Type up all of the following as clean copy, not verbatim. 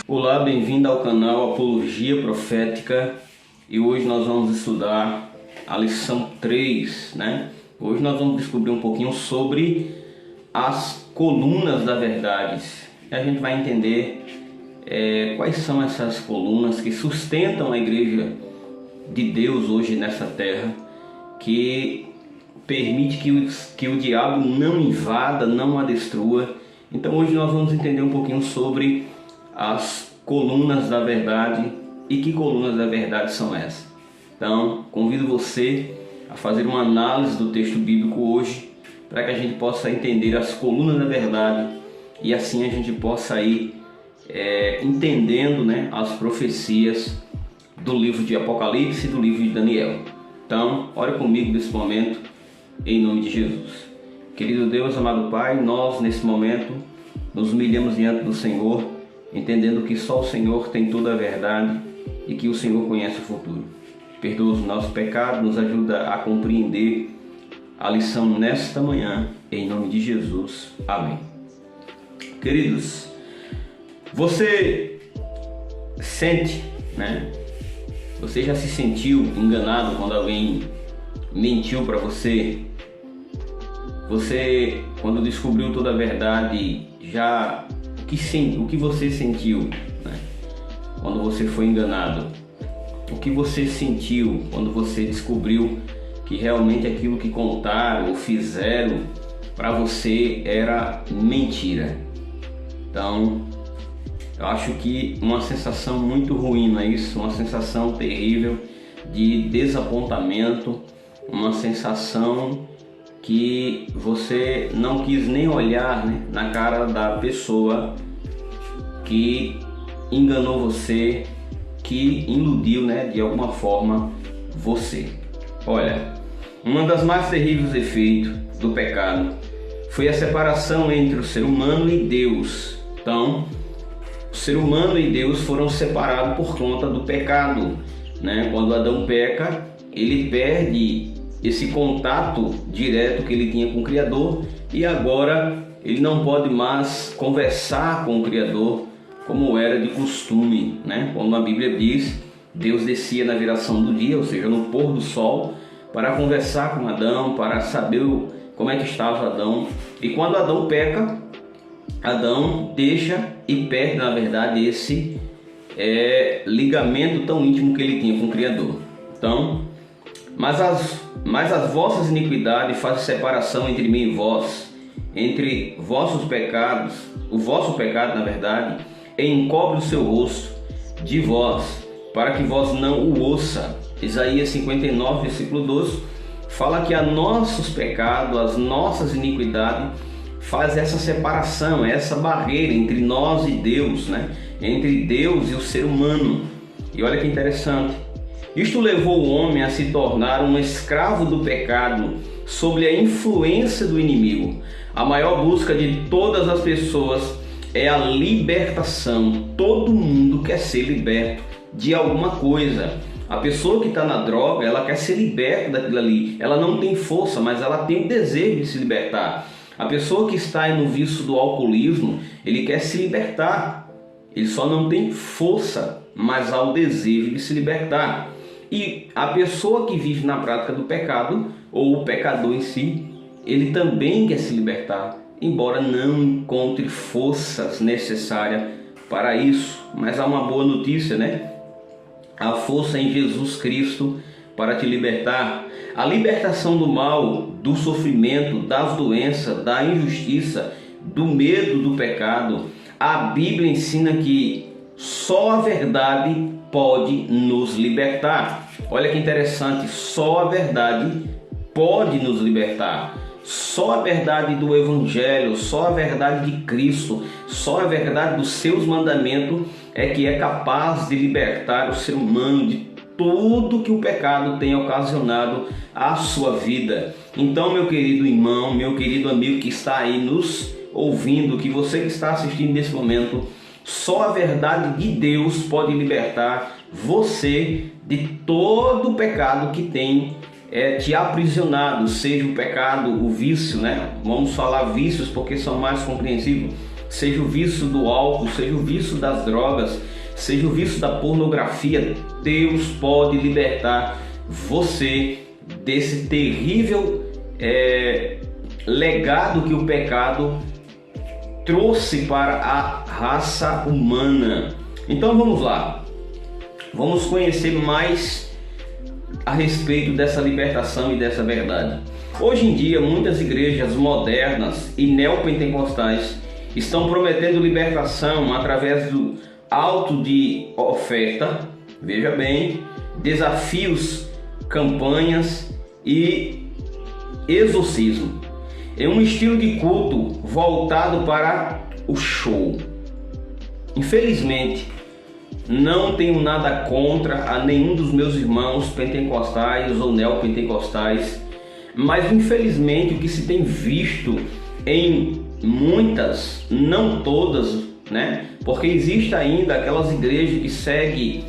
Olá, bem-vindo ao canal Apologia Profética, e hoje nós vamos estudar a lição 3, né? Hoje nós vamos descobrir um pouquinho sobre as colunas da verdade. E a gente vai entender quais são essas colunas que sustentam a igreja de Deus hoje nessa terra, que permite que o diabo não invada, não a destrua. Então hoje nós vamos entender um pouquinho sobre as colunas da verdade e que colunas da verdade são essas. Então convido você a fazer uma análise do texto bíblico hoje, para que a gente possa entender as colunas da verdade e assim a gente possa ir entendendo, né, as profecias do livro de Apocalipse e do livro de Daniel. Então, ore comigo nesse momento, em nome de Jesus. Querido Deus, amado Pai, nós nesse momento nos humilhamos diante do Senhor, entendendo que só o Senhor tem toda a verdade e que o Senhor conhece o futuro. Perdoa os nossos pecados, nos ajuda a compreender a lição nesta manhã, em nome de Jesus. Amém. Queridos, você sente, né? Você já se sentiu enganado quando alguém mentiu para você? Você, quando descobriu toda a verdade, o que você sentiu, né? Quando você foi enganado? O que você sentiu quando você descobriu que realmente aquilo que contaram ou fizeram para você era mentira? Então, eu acho que uma sensação muito ruim, não é isso? Uma sensação terrível de desapontamento, uma sensação que você não quis nem olhar, né, na cara da pessoa que enganou você, que iludiu, né, de alguma forma você. Olha, um dos mais terríveis efeitos do pecado foi a separação entre o ser humano e Deus. Então, o ser humano e Deus foram separados por conta do pecado, né? Quando Adão peca, ele perde esse contato direto que ele tinha com o Criador, e agora ele não pode mais conversar com o Criador como era de costume, né? Quando a Bíblia diz, Deus descia na viração do dia, ou seja, no pôr do sol, para conversar com Adão, para saber como é que estava Adão. E quando Adão peca, Adão deixa e perde, na verdade, esse ligamento tão íntimo que ele tinha com o Criador. Então, mas as vossas iniquidades fazem separação entre mim e vós, entre vossos pecados, o vosso pecado, na verdade, encobre o seu rosto de vós, para que vós não o ouça. Isaías 59, versículo 12, fala que a nossos pecados, as nossas iniquidades, faz essa separação, essa barreira entre nós e Deus, né? Entre Deus e o ser humano. E olha que interessante, isto levou o homem a se tornar um escravo do pecado, sob a influência do inimigo. A maior busca de todas as pessoas é a libertação. Todo mundo quer ser liberto de alguma coisa. A pessoa que está na droga, ela quer ser liberta daquilo ali. Ela não tem força, mas ela tem o desejo de se libertar. A pessoa que está no vício do alcoolismo, ele quer se libertar. Ele só não tem força, mas há o desejo de se libertar. E a pessoa que vive na prática do pecado, ou o pecador em si, ele também quer se libertar, embora não encontre forças necessárias para isso. Mas há uma boa notícia, né? A força em Jesus Cristo para te libertar. A libertação do mal, do sofrimento, das doenças, da injustiça, do medo do pecado. A Bíblia ensina que só a verdade pode nos libertar. Olha que interessante, só a verdade pode nos libertar. Só a verdade do Evangelho, só a verdade de Cristo, só a verdade dos seus mandamentos é que é capaz de libertar o ser humano de tudo que o pecado tem ocasionado à sua vida. Então, meu querido irmão, meu querido amigo que está aí nos ouvindo, que você que está assistindo nesse momento, só a verdade de Deus pode libertar você de todo o pecado que tem te aprisionado, seja o pecado, o vício, né? Vamos falar vícios porque são mais compreensíveis. Seja o vício do álcool, seja o vício das drogas, seja o vício da pornografia, Deus pode libertar você desse terrível legado que o pecado trouxe para a raça humana. Então vamos lá, vamos conhecer mais a respeito dessa libertação e dessa verdade. Hoje em dia, muitas igrejas modernas e neopentecostais estão prometendo libertação através do alto de oferta, veja bem, desafios, campanhas e exorcismo. É um estilo de culto voltado para o show. Infelizmente, não tenho nada contra a nenhum dos meus irmãos pentecostais ou neopentecostais, mas infelizmente o que se tem visto em muitas, não todas, né? Porque existe ainda aquelas igrejas que seguem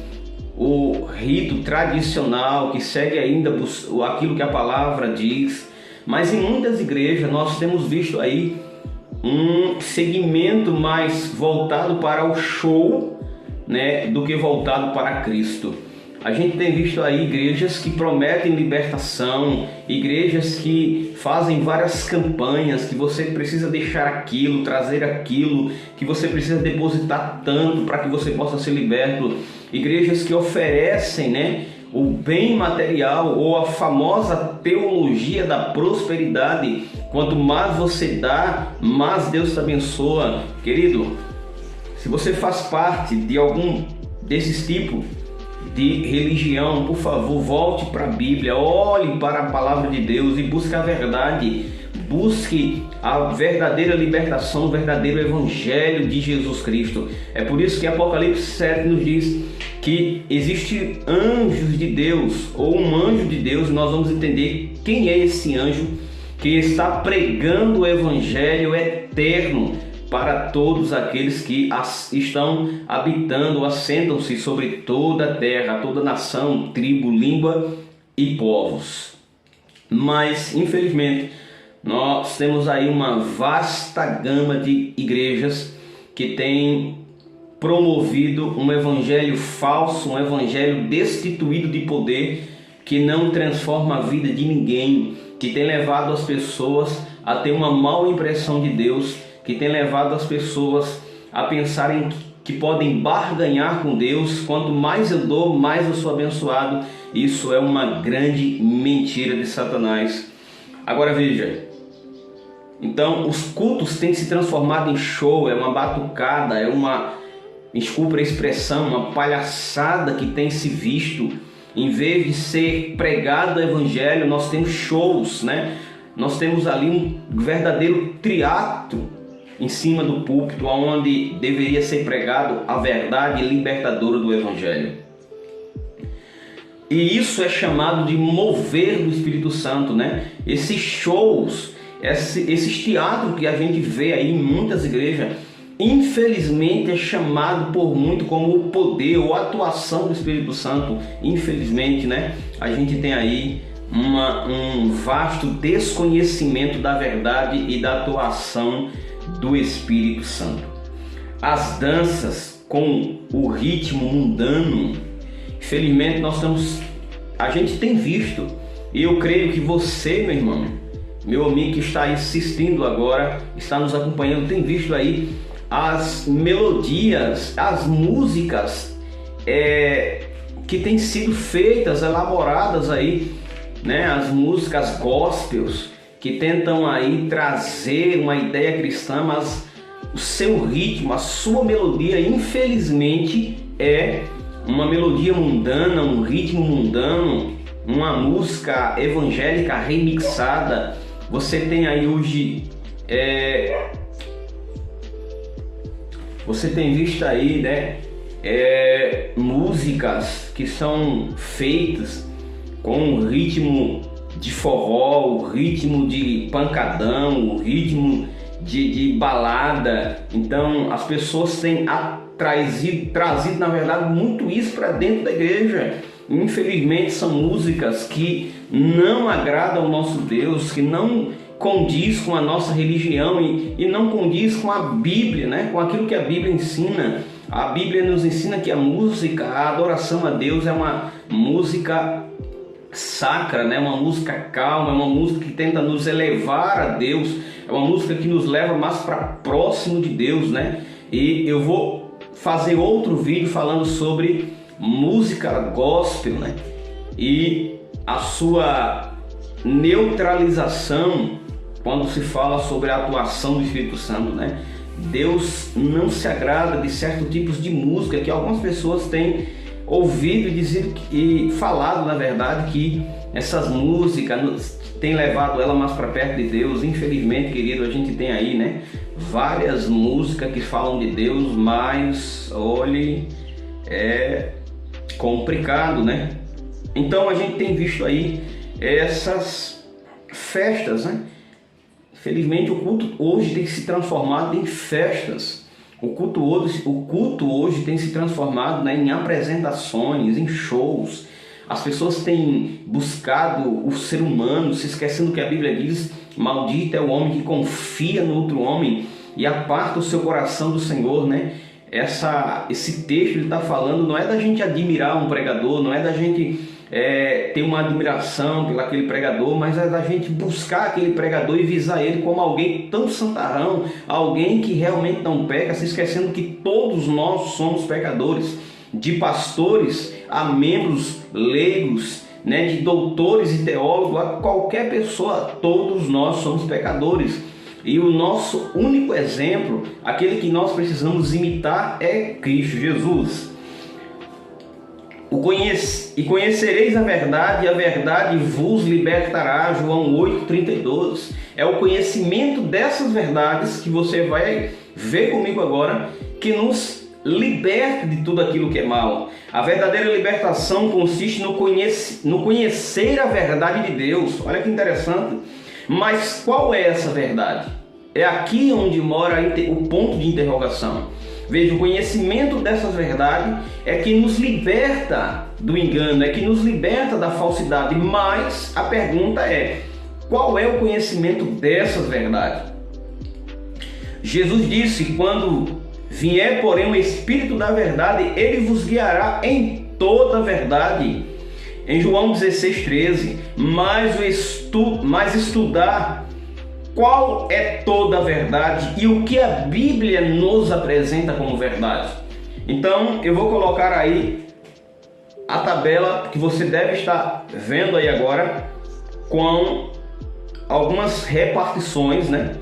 o rito tradicional, que segue ainda aquilo que a palavra diz, mas em muitas igrejas nós temos visto aí um segmento mais voltado para o show, né, do que voltado para Cristo. A gente tem visto aí igrejas que prometem libertação, igrejas que fazem várias campanhas, que você precisa deixar aquilo, trazer aquilo, que você precisa depositar tanto para que você possa ser liberto. Igrejas que oferecem, né, o bem material ou a famosa teologia da prosperidade. Quanto mais você dá, mais Deus te abençoa. Querido, se você faz parte de algum desses tipos de religião, por favor, volte para a Bíblia, olhe para a palavra de Deus e busque a verdade, busque a verdadeira libertação, o verdadeiro evangelho de Jesus Cristo. É por isso que Apocalipse 7 nos diz que existe anjos de Deus, ou um anjo de Deus, e nós vamos entender quem é esse anjo que está pregando o evangelho eterno para todos aqueles que estão habitando, assentam-se sobre toda a terra, toda nação, tribo, língua e povos. Mas, infelizmente, nós temos aí uma vasta gama de igrejas que têm promovido um evangelho falso, um evangelho destituído de poder, que não transforma a vida de ninguém, que tem levado as pessoas a ter uma má impressão de Deus, que tem levado as pessoas a pensarem que podem barganhar com Deus. Quanto mais eu dou, mais eu sou abençoado. Isso é uma grande mentira de Satanás. Agora veja, então os cultos têm se transformado em show, é uma batucada, é uma, desculpa a expressão, uma palhaçada que tem se visto. Em vez de ser pregado o evangelho, nós temos shows, né? Nós temos ali um verdadeiro teatro em cima do púlpito, onde deveria ser pregado a verdade libertadora do evangelho. E isso é chamado de mover do Espírito Santo, né? Esses shows, esses teatros que a gente vê aí em muitas igrejas, infelizmente é chamado por muito como o poder ou atuação do Espírito Santo. Infelizmente, né? A gente tem aí um vasto desconhecimento da verdade e da atuação do Espírito Santo. As danças com o ritmo mundano, infelizmente a gente tem visto, e eu creio que você, meu irmão, meu amigo que está aí assistindo agora, está nos acompanhando, tem visto aí as melodias, as músicas que têm sido feitas, elaboradas aí, né? As músicas gospels, que tentam aí trazer uma ideia cristã, mas o seu ritmo, a sua melodia, infelizmente, é uma melodia mundana, um ritmo mundano, uma música evangélica remixada. Você tem aí hoje, você tem visto aí, né, músicas que são feitas com um ritmo de forró, o ritmo de pancadão, o ritmo de balada. Então as pessoas têm trazido na verdade muito isso para dentro da igreja. infelizmente são músicas que não agradam ao nosso Deus, que não condiz com a nossa religião e não condiz com a Bíblia, né? Com aquilo que a Bíblia ensina. A Bíblia nos ensina que a música, a adoração a Deus é uma música sacra, né? Uma música calma, é uma música que tenta nos elevar a Deus, é uma música que nos leva mais para próximo de Deus, né? E eu vou fazer outro vídeo falando sobre música gospel, né? E a sua neutralização quando se fala sobre a atuação do Espírito Santo, né? Deus não se agrada de certos tipos de música que algumas pessoas têm ouvido e falado, na verdade, que essas músicas têm levado ela mais para perto de Deus. Infelizmente, querido, a gente tem aí, né, várias músicas que falam de Deus, mas olhe, é complicado, né? Então a gente tem visto aí essas festas, né? Infelizmente o culto hoje tem se transformado em festas. O culto hoje tem se transformado, né, em apresentações, em shows. As pessoas têm buscado o ser humano, se esquecendo que a Bíblia diz: maldito é o homem que confia no outro homem e aparta o seu coração do Senhor, né? Esse texto ele está falando, não é da gente admirar um pregador, não é da gente ter uma admiração pelo aquele pregador, mas é da gente buscar aquele pregador e visar ele como alguém tão santarrão, alguém que realmente não peca, se esquecendo que todos nós somos pecadores, de pastores a membros leigos, né, de doutores e teólogos, a qualquer pessoa, todos nós somos pecadores. E o nosso único exemplo, aquele que nós precisamos imitar, é Cristo Jesus. E conhecereis a verdade, e a verdade vos libertará, João 8,32. É o conhecimento dessas verdades que você vai ver comigo agora, que nos liberta de tudo aquilo que é mal. A verdadeira libertação consiste no conhecer a verdade de Deus. Olha que interessante. Mas qual é essa verdade? É aqui onde mora o ponto de interrogação. Veja, o conhecimento dessas verdades é que nos liberta do engano, é que nos liberta da falsidade. Mas a pergunta é: qual é o conhecimento dessas verdades? Jesus disse: quando vier, porém, o Espírito da verdade, ele vos guiará em toda a verdade. Em João 16,13, mas estudar qual é toda a verdade e o que a Bíblia nos apresenta como verdade. Então eu vou colocar aí a tabela que você deve estar vendo aí agora, com algumas repartições, né?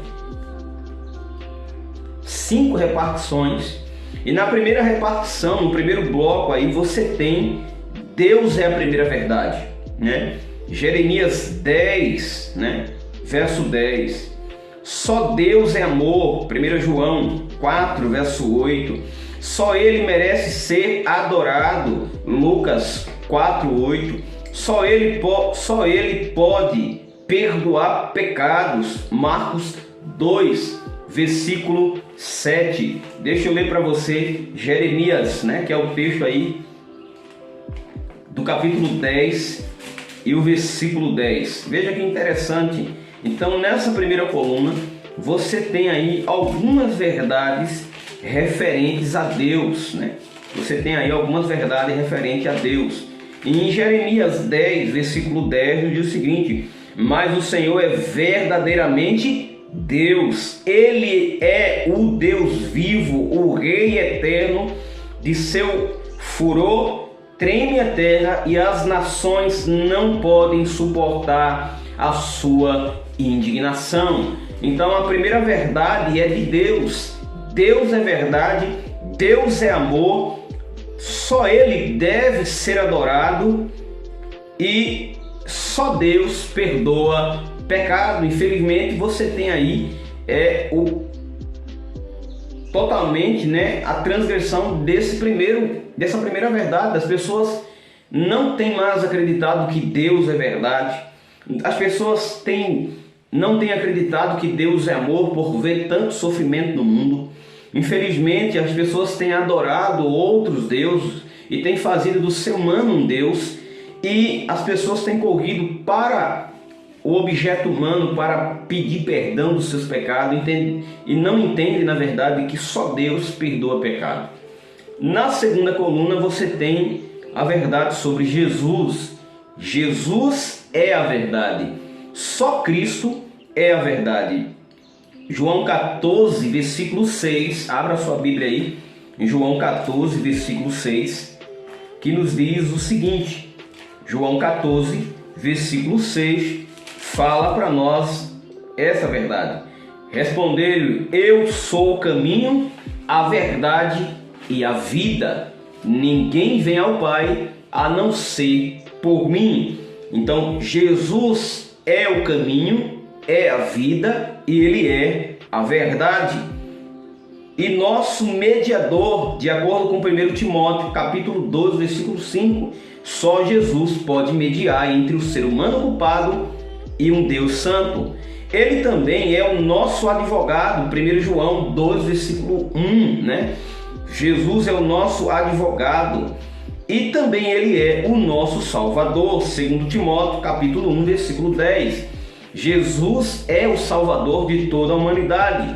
5 repartições. E na primeira repartição, no primeiro bloco aí, você tem Deus é a primeira verdade, né? Jeremias 10, né? Verso 10. Só Deus é amor. 1 João 4, verso 8. Só Ele merece ser adorado. Lucas 4, 8. Só Ele pode perdoar pecados. Marcos 2, versículo 7. Deixa eu ler para você Jeremias, né, que é o texto aí do capítulo 10 e o versículo 10. Veja que interessante. Então, nessa primeira coluna, você tem aí algumas verdades referentes a Deus, né? Você tem aí algumas verdades referentes a Deus. E em Jeremias 10, versículo 10, diz o seguinte: mas o Senhor é verdadeiramente Deus. Ele é o Deus vivo, o Rei eterno. De seu furor treme a terra e as nações não podem suportar a sua indignação. Então a primeira verdade é de Deus. Deus é verdade, Deus é amor, só Ele deve ser adorado e só Deus perdoa pecado. Infelizmente você tem aí totalmente, né, a transgressão dessa primeira verdade. As pessoas não têm mais acreditado que Deus é verdade. As pessoas não têm acreditado que Deus é amor por ver tanto sofrimento no mundo. Infelizmente, as pessoas têm adorado outros deuses e tem fazido do ser humano um Deus, e as pessoas têm corrido para o objeto humano para pedir perdão dos seus pecados e não entendem, na verdade, que só Deus perdoa pecado. Na segunda coluna você tem a verdade sobre Jesus. Jesus é a verdade. Só Cristo é a verdade. João 14, versículo 6. Abra sua Bíblia aí. Em João 14, versículo 6. Que nos diz o seguinte. João 14, versículo 6. Fala para nós essa verdade. Respondeu-lhe: eu sou o caminho, a verdade e a vida. Ninguém vem ao Pai a não ser por mim. Então Jesus é o caminho, é a vida e Ele é a verdade. E nosso mediador, de acordo com 1 Timóteo capítulo 12, versículo 5, só Jesus pode mediar entre o ser humano culpado e um Deus santo. Ele também é o nosso advogado, 1 João 12, versículo 1, né? Jesus é o nosso advogado e também ele é o nosso salvador, 2 Timóteo capítulo 1, versículo 10. Jesus é o salvador de toda a humanidade.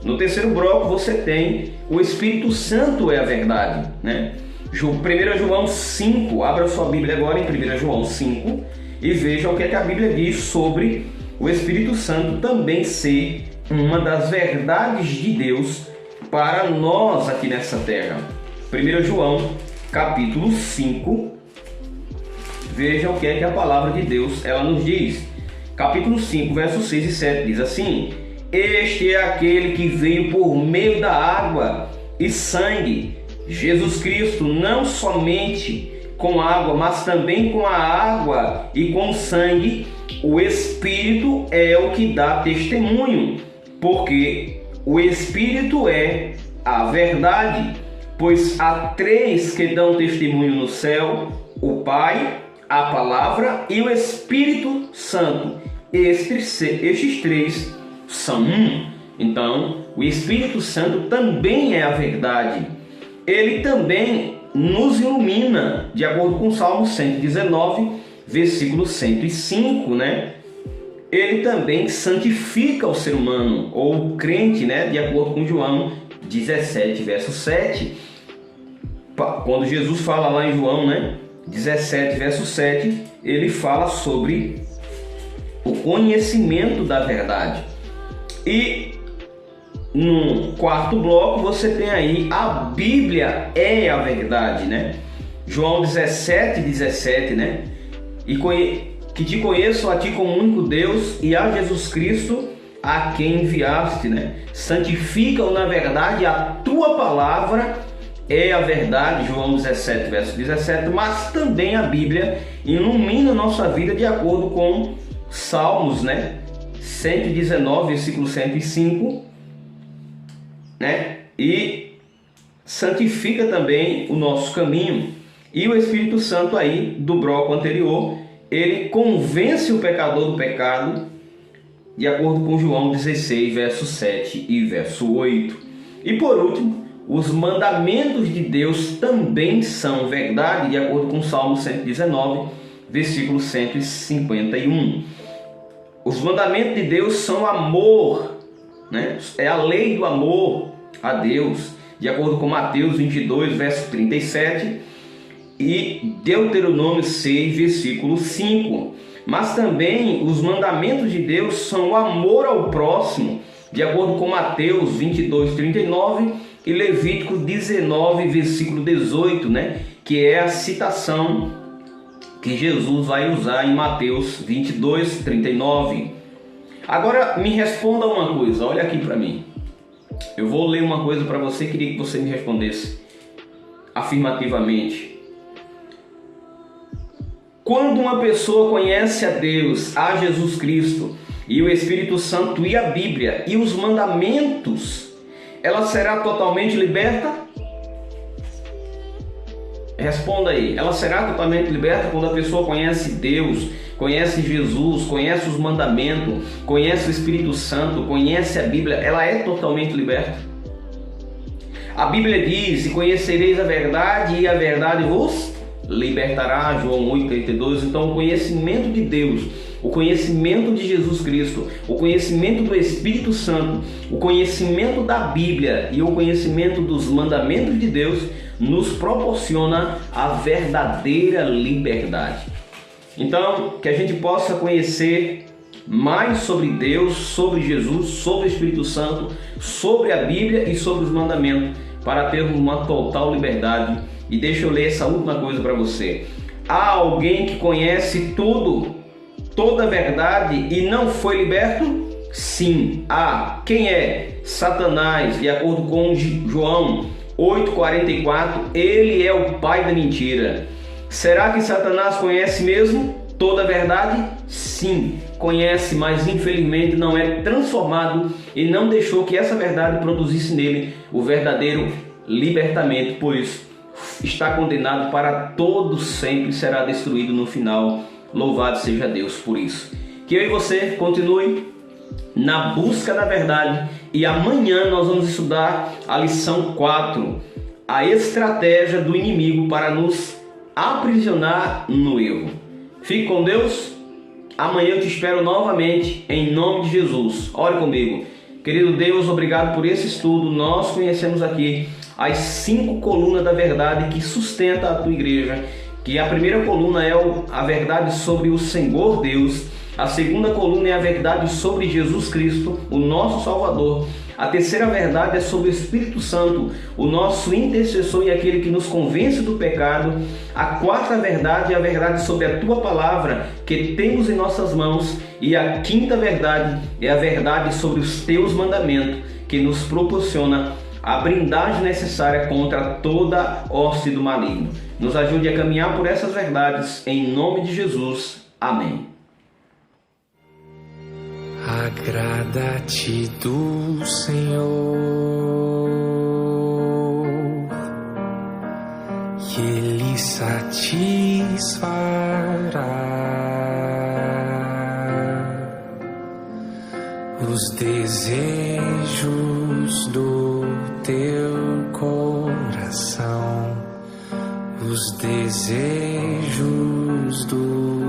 No terceiro bloco você tem o Espírito Santo é a verdade, né? 1 João 5, abra sua Bíblia agora em 1 João 5 e veja o que a Bíblia diz sobre o Espírito Santo também ser uma das verdades de Deus para nós aqui nessa terra. 1 João capítulo 5, veja o que a palavra de Deus ela nos diz. Capítulo 5, versos 6 e 7 diz assim: este é aquele que veio por meio da água e sangue, Jesus Cristo, não somente com água, mas também com a água e com sangue. O Espírito é o que dá testemunho, porque o Espírito é a verdade. Pois há três que dão testemunho no céu: o Pai, a Palavra e o Espírito Santo. Estes três são um. Então, o Espírito Santo também é a verdade. Ele também nos ilumina, de acordo com o Salmo 119, versículo 105, né? Ele também santifica o ser humano, ou o crente, né? De acordo com João 17, verso 7. Quando Jesus fala lá em João, né? 17, verso 7, ele fala sobre o conhecimento da verdade. E no quarto bloco você tem aí a Bíblia é a verdade, né? João 17, 17, né? E que te conheço a ti como único Deus e a Jesus Cristo a quem enviaste, né? Santifica-o na verdade, a tua palavra é a verdade. João 17, verso 17. Mas também a Bíblia ilumina a nossa vida de acordo com Salmos, né? 119, versículo 105, né? E santifica também o nosso caminho. E o Espírito Santo aí, do bloco anterior, ele convence o pecador do pecado, de acordo com João 16, verso 7 e verso 8. E por último, os mandamentos de Deus também são verdade, de acordo com Salmo 119, versículo 151. Os mandamentos de Deus são amor, né? É a lei do amor a Deus, de acordo com Mateus 22, verso 37 e Deuteronômio 6, versículo 5. Mas também os mandamentos de Deus são o amor ao próximo, de acordo com Mateus 22, 39 e Levítico 19, versículo 18, né? Que é a citação que Jesus vai usar em Mateus 22, 39. Agora me responda uma coisa, olha aqui para mim. Eu vou ler uma coisa para você, queria que você me respondesse afirmativamente. Quando uma pessoa conhece a Deus, a Jesus Cristo e o Espírito Santo e a Bíblia e os mandamentos, ela será totalmente liberta? Responda aí. Ela será totalmente liberta quando a pessoa conhece Deus, conhece Jesus, conhece os mandamentos, conhece o Espírito Santo, conhece a Bíblia? Ela é totalmente liberta? A Bíblia diz: e conhecereis a verdade, e a verdade vos libertará, João 8,32. Então o conhecimento de Deus, o conhecimento de Jesus Cristo, o conhecimento do Espírito Santo, o conhecimento da Bíblia e o conhecimento dos mandamentos de Deus nos proporciona a verdadeira liberdade. Então, que a gente possa conhecer mais sobre Deus, sobre Jesus, sobre o Espírito Santo, sobre a Bíblia e sobre os mandamentos, para termos uma total liberdade. E deixa eu ler essa última coisa para você. Há alguém que conhece tudo, toda a verdade e não foi liberto? Sim, há. Quem é? Satanás, de acordo com João 8,44, ele é o pai da mentira. Será que Satanás conhece mesmo toda a verdade? Sim, conhece, mas infelizmente não é transformado e não deixou que essa verdade produzisse nele o verdadeiro libertamento. Por isso, está condenado para todo sempre, será destruído no final. Louvado seja Deus por isso. Que eu e você continue na busca da verdade, e amanhã nós vamos estudar a lição 4, a estratégia do inimigo para nos aprisionar no erro. Fique com Deus. Amanhã eu te espero novamente, em nome de Jesus. Ore comigo. Querido Deus, obrigado por esse estudo. Nós conhecemos aqui as 5 colunas da verdade que sustenta a tua igreja. Que a primeira coluna é a verdade sobre o Senhor Deus. A segunda coluna é a verdade sobre Jesus Cristo, o nosso Salvador. A terceira verdade é sobre o Espírito Santo, o nosso intercessor e aquele que nos convence do pecado. A quarta verdade é a verdade sobre a tua palavra, que temos em nossas mãos. E a quinta verdade é a verdade sobre os teus mandamentos, que nos proporciona a blindagem necessária contra toda hoste do maligno. Nos ajude a caminhar por essas verdades, em nome de Jesus. Amém. Agrada-te do Senhor, que Ele satisfará os desejos do teu coração, os desejos do